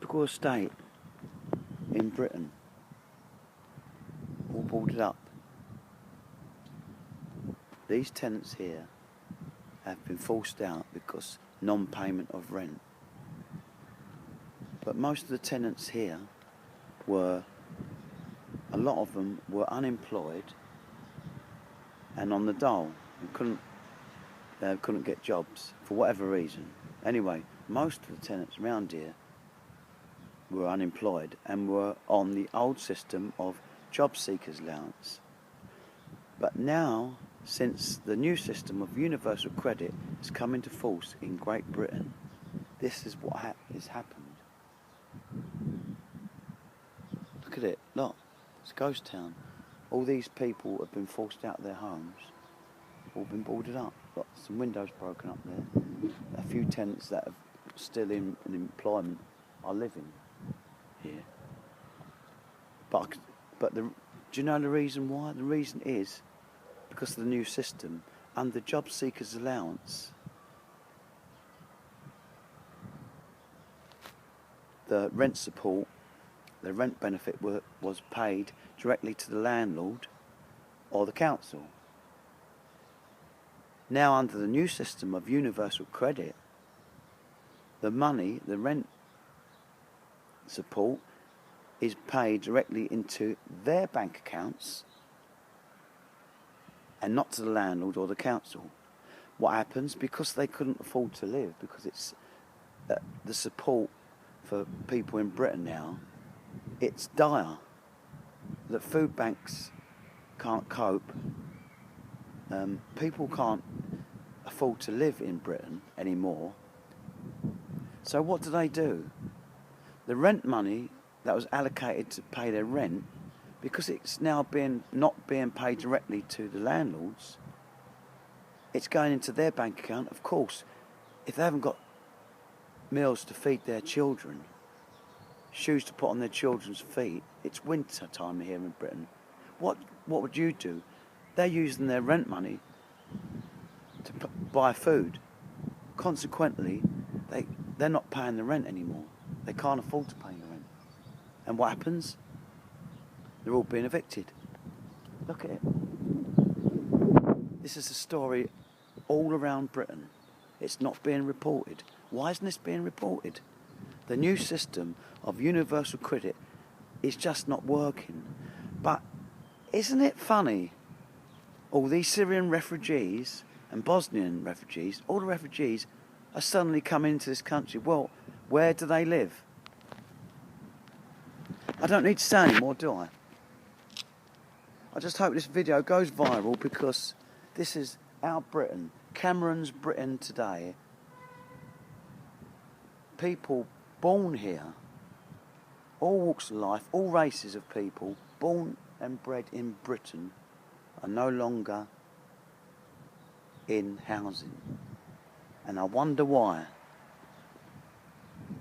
typical estate in Britain, all boarded up. These tenants here have been forced out because non-payment of rent. But most of the tenants here a lot of them were unemployed and on the dole and couldn't get jobs for whatever reason. Anyway, most of the tenants around here were unemployed and were on the old system of job seekers allowance. But now, since the new system of universal credit has come into force in Great Britain, this is what has happened. Look at it, look, it's a ghost town. All these people have been forced out of their homes, all been boarded up. Got some windows broken up there. A few tenants that are still in employment are living here. But do you know the reason why? The reason is because of the new system. Under job seekers allowance, the rent support, the rent benefit was paid directly to the landlord or the council. Now under the new system of universal credit, the money, the rent support, is paid directly into their bank accounts and not to the landlord or the council. What happens? Because they couldn't afford to live, because it's the support for people in Britain now, it's dire. The food banks can't cope. People can't afford to live in Britain anymore. So what do? The rent money that was allocated to pay their rent, because it's now not being paid directly to the landlords, it's going into their bank account. Of course, if they haven't got meals to feed their children, shoes to put on their children's feet, it's winter time here in Britain. What would you do? They're using their rent money to buy food. Consequently, they're not paying the rent anymore. They can't afford to pay the rent. And what happens? They're all being evicted. Look at it. This is a story all around Britain. It's not being reported. Why isn't this being reported? The new system of universal credit is just not working. But isn't it funny? All these Syrian refugees and Bosnian refugees, all the refugees are suddenly coming into this country. Well, where do they live? I don't need to say any more, do I? I just hope this video goes viral, because this is our Britain, Cameron's Britain today. People born here, all walks of life, all races of people, born and bred in Britain, are no longer in housing. And I wonder why.